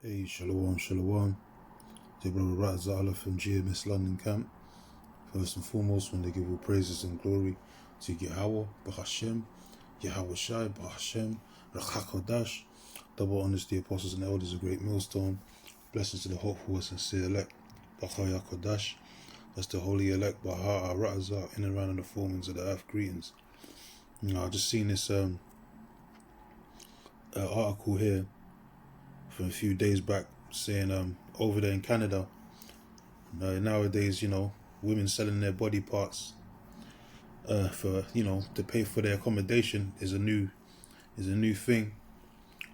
Hey, Shalom, Shalom. It's your brother Ratazala from GMS London Camp. First and foremost, when they give all praises and glory to Yahweh, Bahashem, Yahweh Shai, Bahashem, Rachakodash. Double honors the apostles and elders, a great millstone. Blessings to the hopeful and sincere elect, Bahaya Kodash. That's the holy elect, Baha Ratazal, in and around the formings of the earth. Greetings. I've just seen this article here from a few days back saying over there in Canada, nowadays, women selling their body parts for to pay for their accommodation is a new thing,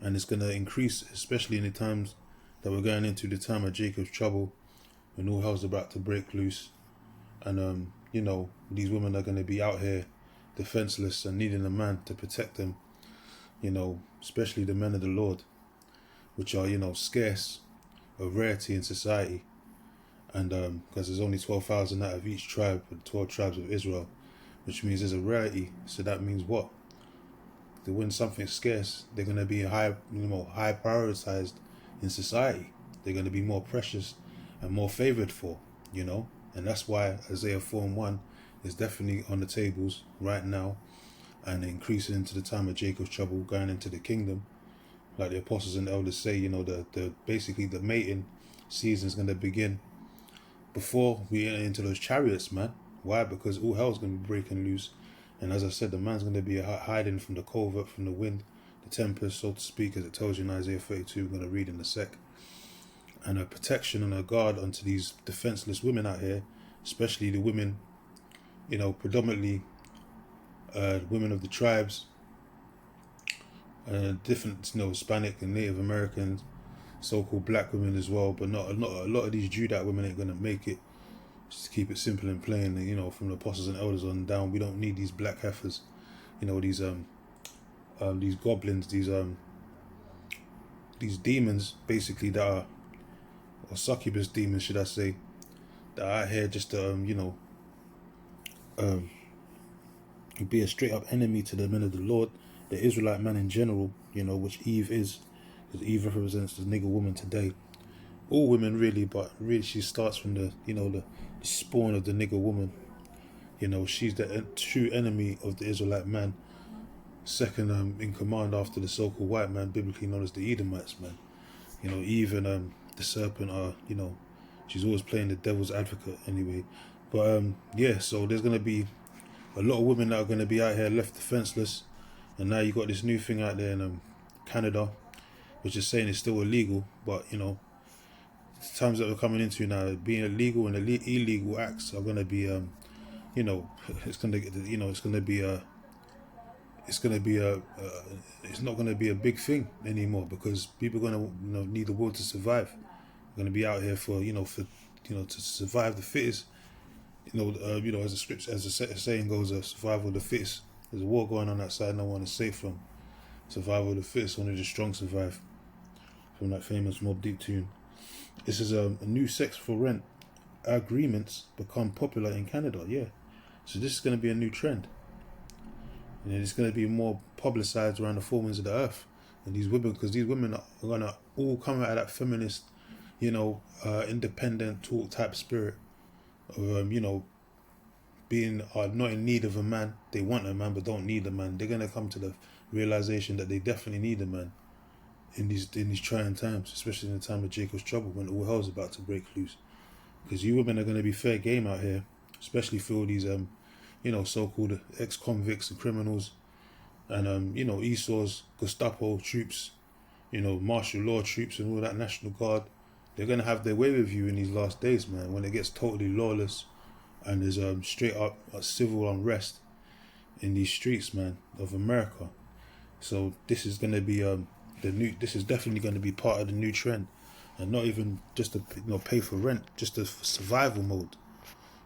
and it's going to increase, especially in the times that we're going into, the time of Jacob's trouble, when all hell's about to break loose, and these women are going to be out here defenseless and needing a man to protect them, especially the men of the Lord, which are scarce, a rarity in society. And because there's only 12,000 out of each tribe, the 12 tribes of Israel, which means there's a rarity. So that means what? When something's scarce, they're going to be high prioritized in society. They're going to be more precious and more favored for, and that's why Isaiah 4:1 is definitely on the tables right now, and increasing into the time of Jacob's trouble, going into the kingdom. Like the apostles and elders say, the basically the mating season is going to begin before we enter into those chariots, man. Why? Because all hell's going to be breaking loose. And as I said, the man's going to be hiding from the covert, from the wind, the tempest, so to speak, as it tells you in Isaiah 32, we're going to read in a sec. And a protection and a guard unto these defenseless women out here, especially the women, predominantly women of the tribes, different, Hispanic and Native Americans, so-called black women as well, but not a lot of these Judat women ain't going to make it. Just to keep it simple and plain, from the apostles and elders on down, we don't need these black heifers, these goblins, these demons, basically, that are, or succubus demons, should I say, that are out here just to, be a straight up enemy to the men of the Lord, the Israelite man in general, which Eve is, because Eve represents the nigger woman today. All women really, but really she starts from the spawn of the nigger woman. She's the true enemy of the Israelite man, second in command after the so-called white man, biblically known as the Edomites, man. Eve and the serpent are, she's always playing the devil's advocate anyway. But so there's going to be a lot of women that are going to be out here left defenseless, and now you got this new thing out there in Canada, which is saying it's still illegal, but the times that we're coming into now, being illegal and illegal acts are going to be it's going to it's going to be it's not going to be a big thing anymore, because people are going to need the world to survive. They're going to be out here for to survive the fittest. As the scripture, as the saying goes, survival of the fittest. There's a war going on outside, no one is safe from. Survival of the fittest, only the strong survive. From that famous Mobb Deep tune. This is a new sex for rent agreements become popular in Canada. Yeah, so this is going to be a new trend, and it's going to be more publicized around the four winds of the earth. And these women, because these women are going to all come out of that feminist, independent talk type spirit of being not in need of a man. They want a man but don't need a man. They're going to come to the realization that they definitely need a man in these trying times, especially in the time of Jacob's trouble, when all hell's about to break loose. Because you women are going to be fair game out here, especially for all these so-called ex-convicts and criminals, and Esau's Gestapo troops, martial law troops and all that National Guard. They're going to have their way with you in these last days, man, when it gets totally lawless and there's straight up civil unrest in these streets, man, of America. So this is going to be this is definitely going to be part of the new trend, and not even just to pay for rent, just a survival mode,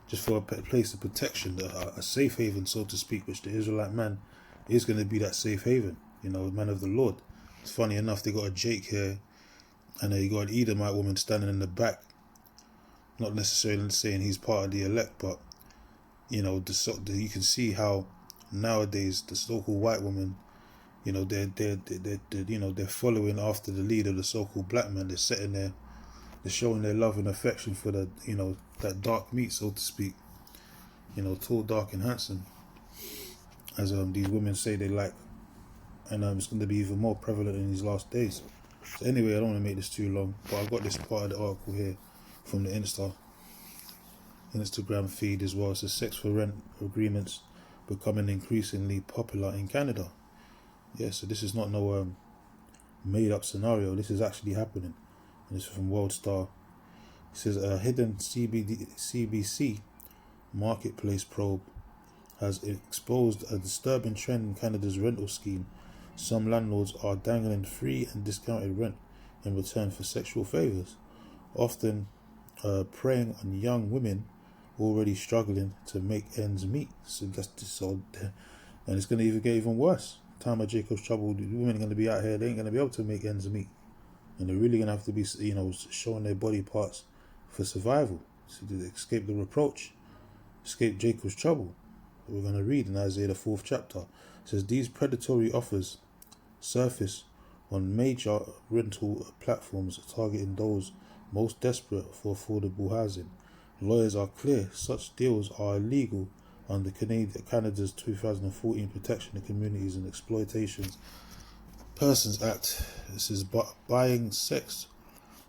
just for a place of protection, a safe haven, so to speak, which the Israelite man is going to be that safe haven, the man of the Lord. It's funny enough, they got a Jake here, and you got an Edomite woman standing in the back, not necessarily saying he's part of the elect, but you can see how nowadays the so-called white woman You know, they're following after the lead of the so-called black man. They're setting their, they're showing their love and affection for the, that dark meat, so to speak. Tall, dark, and handsome, as these women say they like, and it's going to be even more prevalent in these last days. So anyway, I don't want to make this too long, but I've got this part of the article here from the Instagram feed as well. It says sex for rent agreements becoming increasingly popular in Canada. Yeah, so this is not no made up scenario. This is actually happening, and this is from World Star. It says a hidden CBC marketplace probe has exposed a disturbing trend in Canada's rental scheme. Some landlords are dangling free and discounted rent in return for sexual favours, often preying on young women already struggling to make ends meet. And it's going to even get even worse. Time of Jacob's trouble, the women are going to be out here, they ain't going to be able to make ends meet. And they're really going to have to be, showing their body parts for survival, so to escape the reproach, escape Jacob's trouble. We're going to read in Isaiah the 4th chapter. It says, these predatory offers surface on major rental platforms targeting those most desperate for affordable housing. Lawyers are clear such deals are illegal under Canada's 2014 Protection of Communities and Exploitation Persons Act. It says buying sex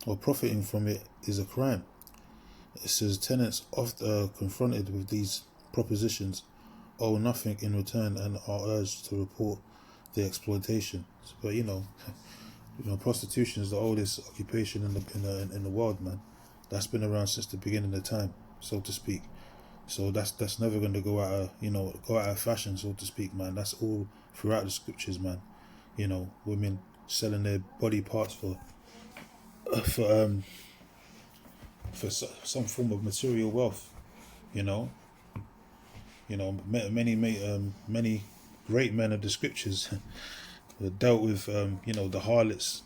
or profiting from it is a crime. It says tenants often confronted with these propositions owe nothing in return and are urged to report the exploitation. But prostitution is the oldest occupation in the world, man. That's been around since the beginning of time, so to speak. So that's never going to go out of fashion, so to speak, man. That's all throughout the scriptures, man. Women selling their body parts for some form of material wealth. Many great men of the scriptures dealt with the harlots,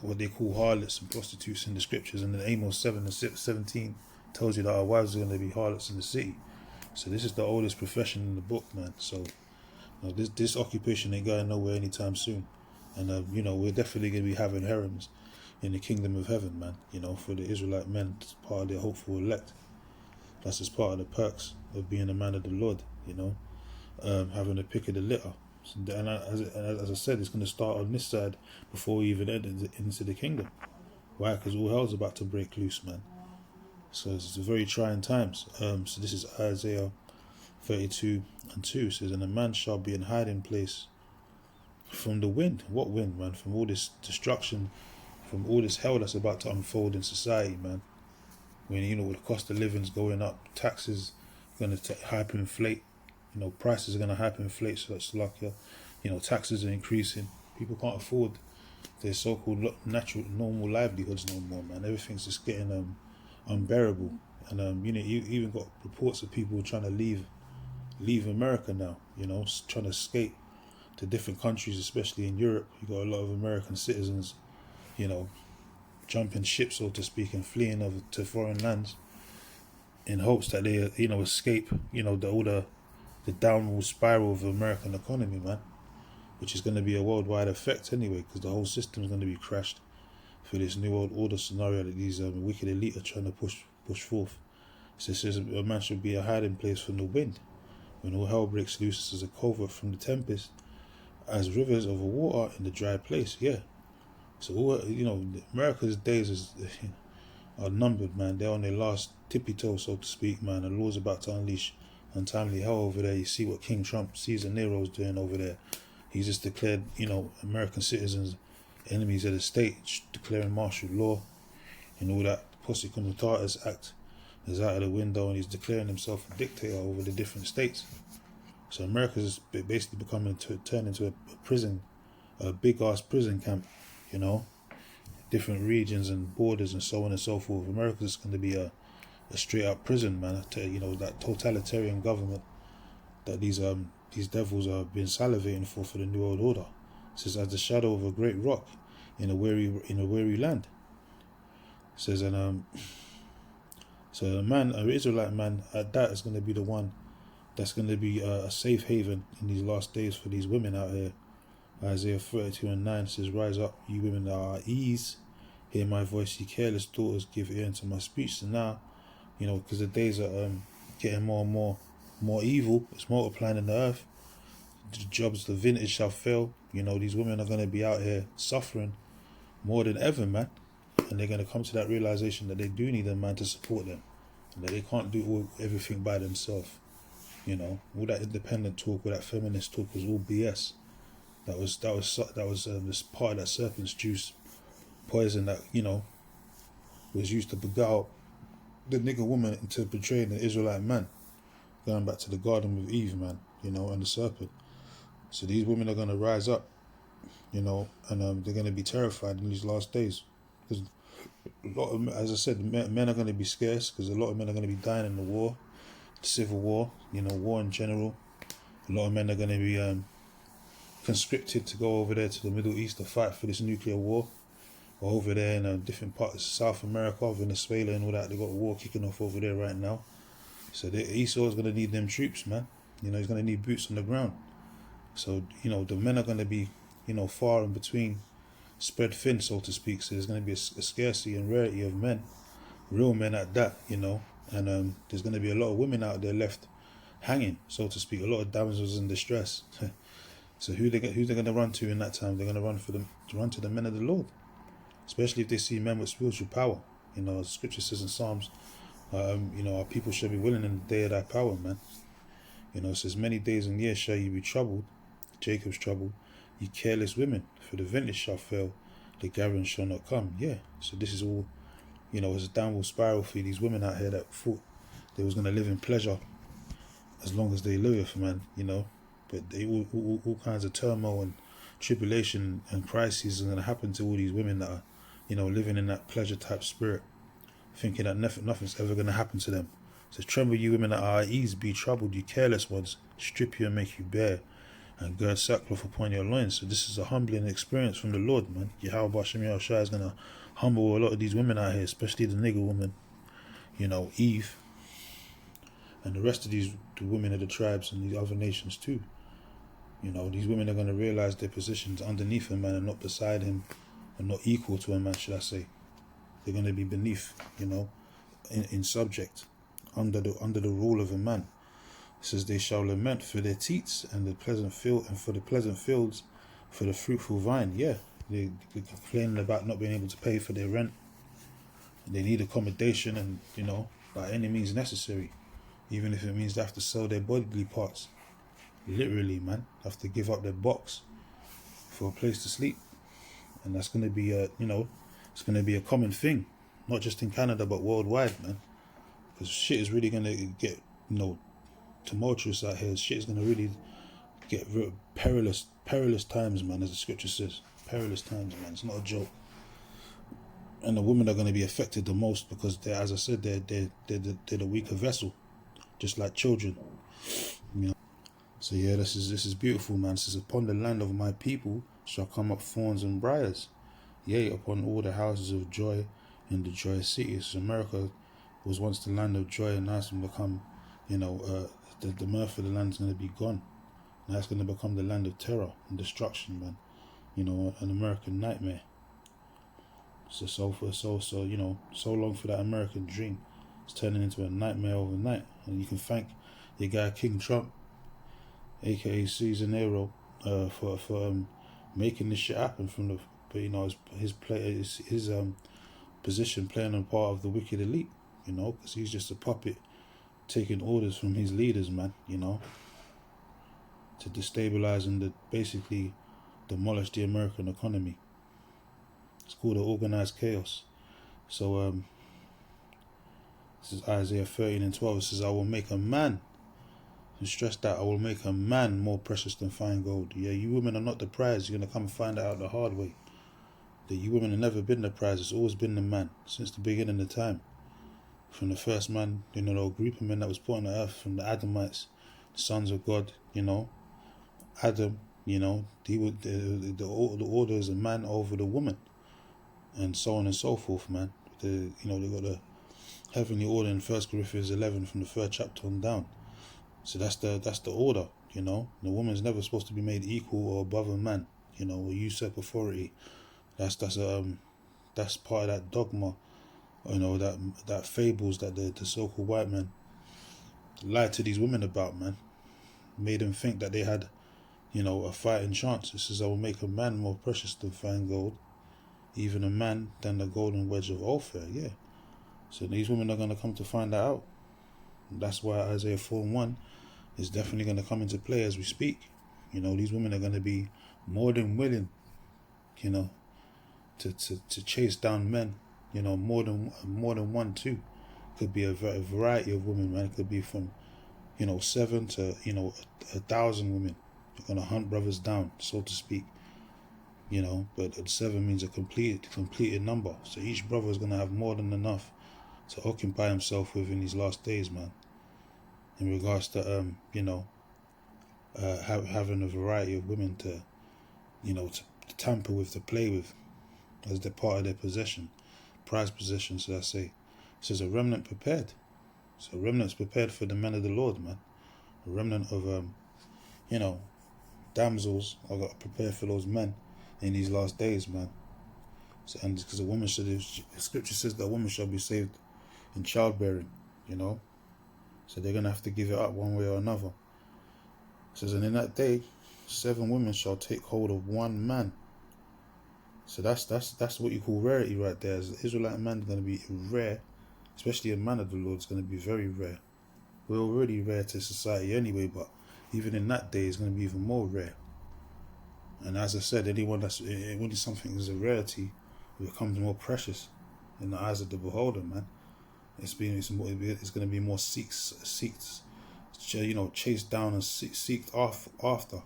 what they call harlots and prostitutes in the scriptures. And then Amos 7 and 17 tells you that our wives are going to be harlots in the city. So this is the oldest profession in the book, man. So this occupation ain't going nowhere anytime soon. And we're definitely going to be having harems in the kingdom of heaven, man. For the Israelite men, it's part of their hopeful elect. That's just part of the perks of being a man of the Lord, having the pick of the litter. And as I said, it's going to start on this side before we even enter into the kingdom. Why? Because all hell's about to break loose, man. So it's very trying times. So this is Isaiah 32 and 2. It says, and a man shall be in hiding place from the wind. What wind, man? From all this destruction, from all this hell that's about to unfold in society, man. When, with the cost of living's going up, taxes going to hyperinflate, prices are going to hyperinflate, so it's like, taxes are increasing. People can't afford their so-called natural, normal livelihoods no more, man. Everything's just getting unbearable. And, you even got reports of people trying to leave America now, trying to escape to different countries, especially in Europe. You got a lot of American citizens, jumping ship, so to speak, and fleeing over to foreign lands in hopes that they, escape, the downward spiral of the American economy, man, which is going to be a worldwide effect anyway, because the whole system is going to be crashed for this new world order scenario that these wicked elite are trying to push forth. So it says a man should be a hiding place from the wind when all hell breaks loose, as a covert from the tempest, as rivers of water in the dry place. Yeah. So all America's days are numbered, man. They're on their last tippy toe, so to speak, man. The Lord's about to unleash untimely hell over there. You see what King Trump, Caesar Nero's doing over there. He's just declared, American citizens enemies of the state, declaring martial law and all that. The Posse Comitatus Act is out of the window, and he's declaring himself a dictator over the different states. So America's basically turned into a prison, a big ass prison camp, different regions and borders and so on and so forth. America's going to be a straight up prison, man. That totalitarian government that these devils have been salivating for the New World Order. It says, as the shadow of a great rock in a weary land. It says, and so an Israelite man at that is going to be the one that's going to be a safe haven in these last days for these women out here Isaiah 32:9 says, "Rise up, you women that are at ease. Hear my voice, ye careless daughters, give ear unto my speech." So now, because the days are getting more and more evil. It's multiplying in the earth. The jobs, the vintage shall fail. These women are going to be out here suffering more than ever, man. And they're going to come to that realization that they do need a man to support them, and that they can't do everything by themselves. All that independent talk, all that feminist talk was all BS. That was this part of that serpent's juice poison that was used to beguile the nigger woman into betraying the Israelite man, going back to the Garden with Eve, man. And the serpent. So these women are gonna rise up, and they're gonna be terrified in these last days, because a lot of, as I said, men are gonna be scarce, because a lot of men are gonna be dying in the war, the civil war, war in general. A lot of men are gonna be conscripted to go over there to the Middle East to fight for this nuclear war. Or over there in different parts of South America, Venezuela and all that. They got a war kicking off over there right now. So Esau's going to need them troops, man. He's going to need boots on the ground. So, the men are going to be, far in between, spread thin, so to speak. So there's going to be a scarcity and rarity of men, real men at that, And there's going to be a lot of women out there left hanging, so to speak. A lot of damsels in distress. So who they going to run to in that time? They're going to run to the men of the Lord. Especially if they see men with spiritual power. As scripture says in Psalms, our people shall be willing in the day of thy power, man. It says, many days and years shall you be troubled, Jacob's troubled, ye careless women, for the vintage shall fail, the gathering shall not come. Yeah, so this is all, it's a downward spiral for these women out here that thought they was going to live in pleasure as long as they live, man, But they all kinds of turmoil and tribulation and crises are going to happen to all these women that are, living in that pleasure type spirit, thinking that nothing's ever going to happen to them. It says, tremble you women that are at ease, be troubled, you careless ones, strip you and make you bare, and gird sackcloth upon your loins. So this is a humbling experience from the Lord, man. Yahweh Hashem Yahushua is going to humble a lot of these women out here, especially the nigger woman, Eve, and the rest of the women of the tribes and the other nations too. These women are going to realize their positions underneath a man and not beside him, and not equal to a man, should I say. They're going to be beneath, in subject, under the rule of a man. It says, they shall lament for their teats and the pleasant field, and for the pleasant fields, for the fruitful vine. Yeah, they're complaining about not being able to pay for their rent. They need accommodation, and by any means necessary, even if it means they have to sell their bodily parts. Literally, man, have to give up their box for a place to sleep. And that's going to be it's going to be a common thing, not just in Canada but worldwide, man, because shit is really going to get tumultuous out here. Shit is going to really get perilous times, man, as the scripture says. Perilous times, man. It's not a joke. And the women are going to be affected the most, because as I said, they're the weaker vessel, just like children. So yeah, this is beautiful, man. It says, upon the land of my people shall come up thorns and briars, yea, upon all the houses of joy in the joyous cities. So America was once the land of joy, and now it's going to become, the mirth of the land is going to be gone. Now it's going to become the land of terror and destruction, man. An American nightmare. So long for that American dream. It's turning into a nightmare overnight, and you can thank your guy King Trump, aka Susan Aero, for making this shit happen his position playing on part of the wicked elite, because he's just a puppet taking orders from his leaders, man, to destabilize and basically demolish the American economy. It's called an organized chaos. So this is Isaiah 13:12. It says, I will make a man, and stress that, I will make a man more precious than fine gold. Yeah, you women are not the prize. You're going to come and find out the hard way. That you women have never been the prize. It's always been the man since the beginning of time. From the first man, the group of men that was put on the earth, from the Adamites, the sons of God, Adam, he would the order is a man over the woman, and so on and so forth, man. They got the heavenly order in 1 Corinthians 11 from the 3rd chapter on down. So that's the order, The woman's never supposed to be made equal or above a man. or usurp authority. That's part of that dogma, that fables that the so-called white men lied to these women about, man. Made them think that they had, a fighting chance. This is, I will make a man more precious than fine gold, even a man than the golden wedge of Ophir. Yeah. So these women are going to come to find that out. That's why Isaiah 4:1 is definitely going to come into play as we speak. These women are going to be more than willing, to chase down men, more than one too. Could be a variety of women, man. It could be from, 7 to 1,000 women. They're gonna hunt brothers down, so to speak. But 7 means a completed number. So each brother is gonna have more than enough to occupy himself with in these last days, man. In regards to having a variety of women to tamper with, to play with, as they're part of their possession, prized possession, should I say. So there's a remnant prepared. So remnant's prepared for the men of the Lord, man. A remnant of damsels are got to prepare for those men in these last days, man. So, and because a woman the scripture says that a woman shall be saved in childbearing, So they're gonna have to give it up one way or another. It says, and in that day 7 women shall take hold of one man. So that's what you call rarity right there. As the Israelite man is going to be rare, especially a man of the Lord is going to be very rare. We're already rare to society anyway, but even in that day, it's going to be even more rare. And as I said, when something is a rarity, it becomes more precious in the eyes of the beholder, man. It's going to be more chased down and seeked after,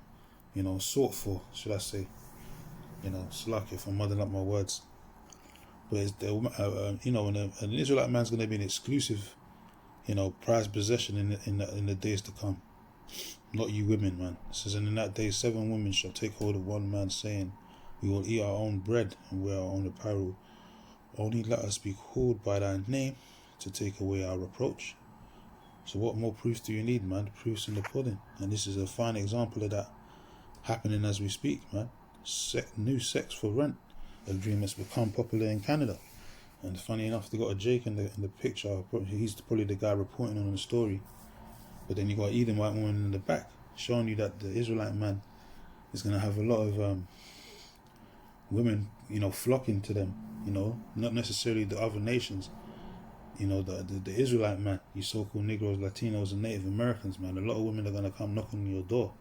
sought for, should I say. It's lucky if I'm muddling up my words. But it's an Israelite man's going to be an exclusive, prized possession in the days to come. Not you women, man. It says, and in that day 7 women shall take hold of one man, saying, we will eat our own bread and wear our own apparel. Only let us be called by thy name to take away our reproach. So what more proof do you need, man? The proof's in the pudding. And this is a fine example of that happening as we speak, man. New sex for rent, a dream that's become popular in Canada. And funny enough, they got a Jake in the picture. He's probably the guy reporting on the story. But then you got Edomite woman in the back, showing you that the Israelite man is going to have a lot of women, flocking to them. Not necessarily the other nations. The Israelite man, you so-called Negroes, Latinos, and Native Americans, man. A lot of women are going to come knocking on your door,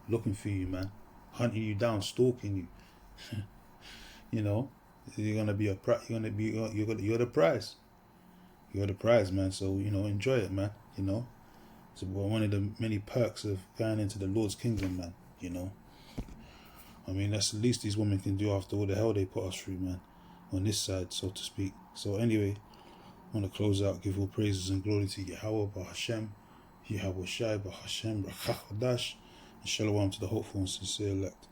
looking for you, man. Hunting you down, stalking you. You're gonna be you're the prize. You're the prize, man. So enjoy it, man. It's one of the many perks of going into the Lord's kingdom, man. I mean, that's the least these women can do after all the hell they put us through, man. On this side, so to speak. So anyway, I want to close out, give all praises and glory to Yahweh, Bahashem, Yahweh Shai, Bahashem, Rakach Hadash, and Shalom to the hopeful and sincere elect.